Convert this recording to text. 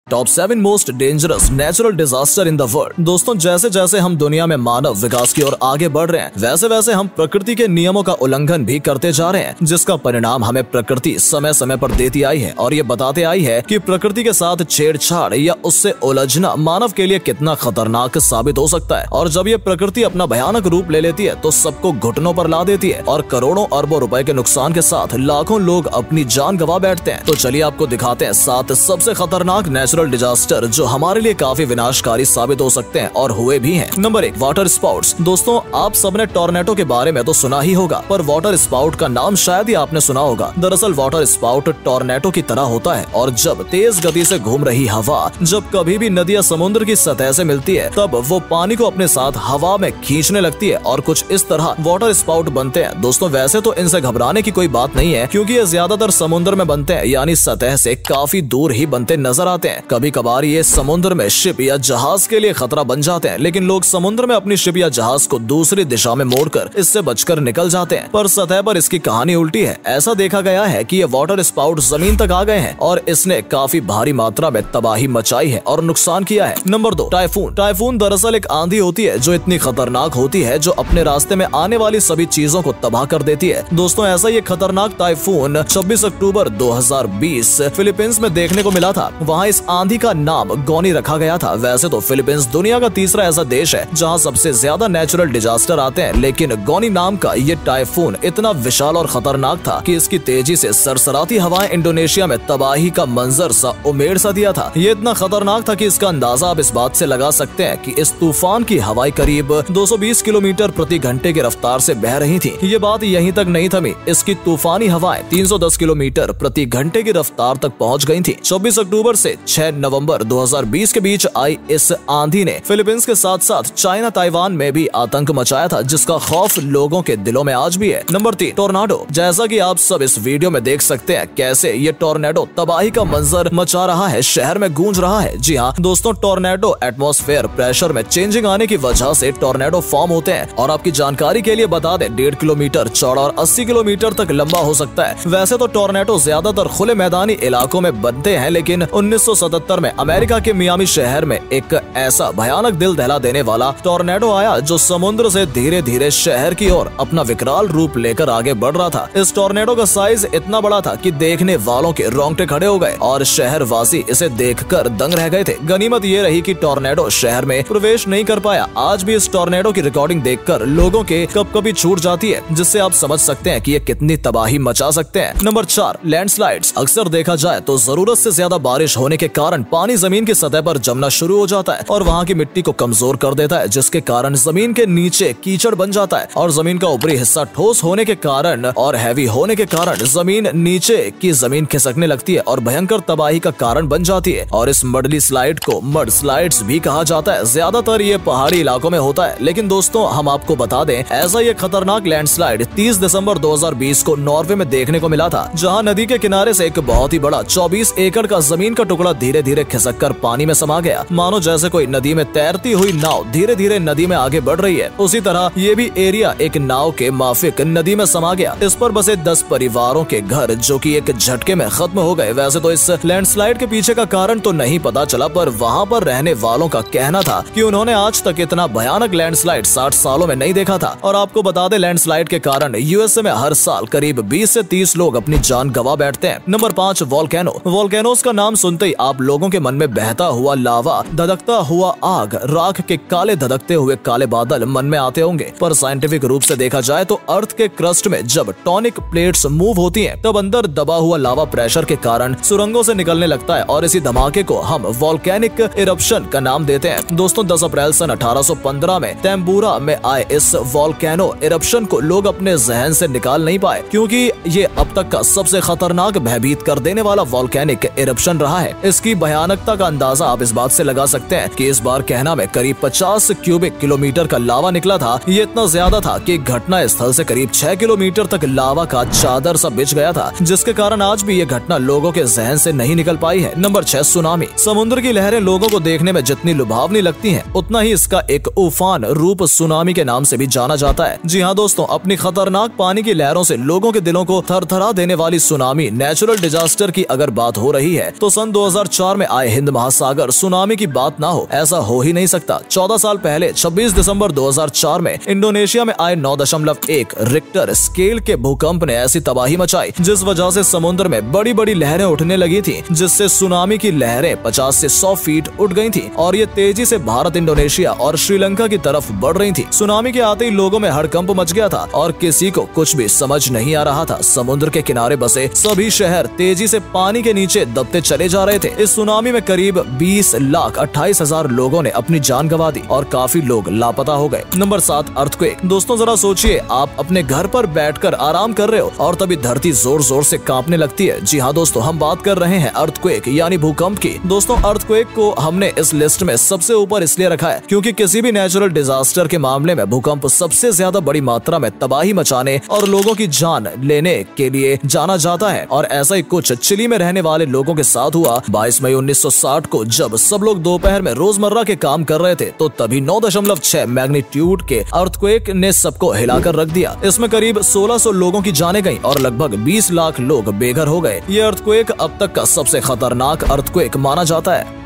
Top 7 most dangerous natural disaster in the world. दोस्तों, जैसे जैसे हम दुनिया में मानव विकास की ओर आगे बढ़ रहे हैं, वैसे वैसे हम प्रकृति के नियमों का उल्लंघन भी करते जा रहे हैं, जिसका परिणाम हमें प्रकृति समय समय पर देती आई है और ये बताते आई है कि प्रकृति के साथ छेड़छाड़ या उससे उलझना मानव के लिए कितना खतरनाक साबित हो सकता है। और जब ये प्रकृति अपना भयानक रूप ले लेती है तो सबको घुटनों पर ला देती है और करोड़ों अरबों रुपए के नुकसान के साथ लाखों लोग अपनी जान गंवा बैठते हैं। तो चलिए आपको दिखाते हैं 7 सबसे खतरनाक नेचुरल डिजास्टर जो हमारे लिए काफी विनाशकारी साबित हो सकते हैं और हुए भी हैं। Number 1, water sprouts. दोस्तों, आप सबने टॉर्नेडो के बारे में तो सुना ही होगा, पर वाटर स्पाउट का नाम शायद ही आपने सुना होगा। दरअसल वाटर स्पाउट टॉर्नेडो की तरह होता है और जब तेज गति से घूम रही हवा जब कभी भी नदी या समुद्र की सतह से मिलती है, तब वो पानी को अपने साथ हवा में खींचने लगती है और कुछ इस तरह वाटर स्पाउट बनते हैं। दोस्तों, वैसे तो इनसे घबराने की कोई बात नहीं है, क्योंकि ये ज्यादातर समुद्र में बनते हैं, यानी सतह से काफी दूर ही बनते नजर आते हैं। कभी कभार ये समुद्र में शिप या जहाज के लिए खतरा बन जाते हैं, लेकिन लोग समुद्र में अपनी शिप या जहाज को दूसरी दिशा में मोड़कर इससे बचकर निकल जाते हैं। पर सतह पर इसकी कहानी उल्टी है। ऐसा देखा गया है कि ये वाटर स्पाउट जमीन तक आ गए हैं और इसने काफी भारी मात्रा में तबाही मचाई है और नुकसान किया है। Number 2, typhoon. टाइफून दरअसल एक आंधी होती है जो इतनी खतरनाक होती है जो अपने रास्ते में आने वाली सभी चीजों को तबाह कर देती है। दोस्तों, ऐसा ये खतरनाक टाइफून 26 अक्टूबर 2020 फिलीपींस में देखने को मिला था। वहाँ इस आंधी का नाम गोनी रखा गया था। वैसे तो फिलीपींस दुनिया का तीसरा ऐसा देश है जहां सबसे ज्यादा नेचुरल डिजास्टर आते हैं, लेकिन गोनी नाम का ये टाइफून इतना विशाल और खतरनाक था कि इसकी तेजी से सरसराती हवाएं इंडोनेशिया में तबाही का मंजर सा उमेड़ सा दिया था। ये इतना खतरनाक था कि इसका अंदाजा आप इस बात से लगा सकते हैं कि इस तूफान की हवाएं करीब 220 किलोमीटर प्रति घंटे की रफ्तार से बह रही थी। ये बात यहीं तक नहीं थमी, इसकी तूफानी हवाएं 310 किलोमीटर प्रति घंटे की रफ्तार तक पहुंच गई थी। 24 अक्टूबर से 6 नवंबर 2020 के बीच आई इस आंधी ने फिलीपींस के साथ साथ चाइना, ताइवान में भी आतंक मचाया था, जिसका खौफ लोगों के दिलों में आज भी है। Number 3, tornado. जैसा कि आप सब इस वीडियो में देख सकते हैं कैसे ये टोर्नेडो तबाही का मंजर मचा रहा है, शहर में गूंज रहा है। जी हाँ दोस्तों, टोर्नेडो एटमॉस्फेयर प्रेशर में चेंजिंग आने की वजह से टोर्नेडो फॉर्म होते हैं और आपकी जानकारी के लिए बता दें 1.5 किलोमीटर चौड़ा और 80 किलोमीटर तक लंबा हो सकता है। वैसे तो टोर्नेडो ज्यादातर खुले मैदानी इलाकों में बनते हैं, लेकिन 1977 में अमेरिका के मियामी शहर में एक ऐसा भयानक दिल दहला देने वाला टोर्नेडो आया जो समुद्र से धीरे धीरे शहर की ओर अपना विकराल रूप लेकर आगे बढ़ रहा था। इस टोर्नेडो का साइज इतना बड़ा था कि देखने वालों के रोंगटे खड़े हो गए और शहर वासी इसे देखकर दंग रह गए थे। गनीमत ये रही कि टोर्नेडो शहर में प्रवेश नहीं कर पाया। आज भी इस टोर्नेडो की रिकॉर्डिंग देखकर लोगों के कभी छूट जाती है, जिससे आप समझ सकते हैं कि ये कितनी तबाही मचा सकते हैं। Number 4, landslides. अक्सर देखा जाए तो जरूरत से ज्यादा बारिश होने के कारण पानी जमीन की सतह पर जमना शुरू हो जाता है और वहाँ की मिट्टी को कमजोर कर देता है, जिसके कारण जमीन के नीचे कीचड़ बन जाता है और जमीन का ऊपरी हिस्सा ठोस होने के कारण और हैवी होने के कारण जमीन नीचे की जमीन खिसकने लगती है और भयंकर तबाही का कारण बन जाती है। और इस मडली स्लाइड को मड स्लाइड्स भी कहा जाता है। ज्यादातर ये पहाड़ी इलाकों में होता है, लेकिन दोस्तों हम आपको बता दें ऐसा ये खतरनाक लैंडस्लाइड 30 दिसंबर 2020 को नॉर्वे में देखने को मिला था, जहाँ नदी के किनारे से एक बहुत ही बड़ा 24 एकड़ का जमीन का टुकड़ा धीरे धीरे खिसक कर पानी में समा गया। मानो जैसे कोई नदी में तैरती हुई नाव धीरे धीरे नदी में आगे बढ़ रही है, उसी तरह ये भी एरिया एक नाव के माफिक नदी में समा गया। इस पर बसे 10 परिवारों के घर जो कि एक झटके में खत्म हो गए। वैसे तो इस लैंडस्लाइड के पीछे का कारण तो नहीं पता चला, पर वहाँ पर रहने वालों का कहना था कि उन्होंने आज तक इतना भयानक लैंडस्लाइड 60 सालों में नहीं देखा था। और आपको बता दें लैंडस्लाइड के कारण यूएसए में हर साल करीब 20 से 30 लोग अपनी जान गंवा बैठते हैं। Number 5, volcano. वोल्केनोस का नाम सुनते ही आप लोगों के मन में बहता हुआ लावा, धधकता हुआ आग, राख के काले धधकते हुए काले बादल मन में आते होंगे, पर साइंटिफिक रूप से देखा जाए तो अर्थ के क्रस्ट में जब टॉनिक प्लेट्स मूव होती हैं, तब अंदर दबा हुआ लावा प्रेशर के कारण सुरंगों से निकलने लगता है और इसी धमाके को हम वोल्केनिक इरप्शन का नाम देते हैं। दोस्तों 10 अप्रैल सन 1815 में तेम्बूरा में आए इस वोल्केनो इरप्शन को लोग अपने जहन से निकाल नहीं पाए, क्योंकि ये अब तक का सबसे खतरनाक भयभीत कर देने वाला वोल्केनिक इरप्शन रहा है। इसकी भयानकता का अंदाजा आप इस बात से लगा सकते हैं कि इस बार कहना में करीब 50 क्यूबिक किलोमीटर का लावा निकला था। ये इतना ज्यादा था कि घटना स्थल से करीब 6 किलोमीटर तक लावा का चादर सा बिछ गया था, जिसके कारण आज भी ये घटना लोगों के जहन से नहीं निकल पाई है। Number 6, tsunami. समुद्र की लहरें लोगों को देखने में जितनी लुभावनी लगती हैं, उतना ही इसका एक उफान रूप सुनामी के नाम से भी जाना जाता है। जी हाँ दोस्तों, अपनी खतरनाक पानी की लहरों से लोगों के दिलों को थरथरा देने वाली सुनामी नेचुरल डिजास्टर की अगर बात हो रही है तो सन 2004 में आए हिंद महासागर सुनामी की बात ना हो, ऐसा हो ही नहीं सकता। 14 साल पहले 26 दिसंबर 2004 में इंडोनेशिया में आए 9.1 रिक्टर स्केल के भूकंप ने ऐसी तबाही मचाई जिस वजह से समुद्र में बड़ी बड़ी लहरें उठने लगी थी, जिससे सुनामी की लहरें 50 से 100 फीट उठ गई थी और ये तेजी से भारत, इंडोनेशिया और श्रीलंका की तरफ बढ़ रही थी। सुनामी के आते ही लोगों में हड़कंप मच गया था और किसी को कुछ भी समझ नहीं आ रहा था। समुद्र के किनारे बसे सभी शहर तेजी से पानी के नीचे दबते चले जा रहे थे। इस सुनामी में करीब 20,28,000 लोगों ने अपनी जान गंवा दी और काफी लोग लापता हो गए। Number 7, earthquake. दोस्तों जरा सोचिए, आप अपने घर पर बैठकर आराम कर रहे हो और तभी धरती जोर जोर से कांपने लगती है। जी हाँ दोस्तों, हम बात कर रहे हैं अर्थक्वेक यानी भूकंप की। दोस्तों अर्थक्वेक को हमने इस लिस्ट में सबसे ऊपर इसलिए रखा है क्योंकि किसी भी नेचुरल डिजास्टर के मामले में भूकंप सबसे ज्यादा बड़ी मात्रा में तबाही मचाने और लोगों की जान लेने के लिए जाना जाता है। और ऐसा ही कुछ चिली में रहने वाले लोगों के साथ हुआ। 22 मई 1960 को जब सब लोग दोपहर में रोजमर्रा के काम कर रहे थे तो तभी 9.6 मैग्नीट्यूड के अर्थक्वेक ने सबको हिलाकर रख दिया। इसमें करीब 1600 लोगों की जानें गईं और लगभग 20 लाख लोग बेघर हो गए। ये अर्थक्वेक अब तक का सबसे खतरनाक अर्थक्वेक माना जाता है।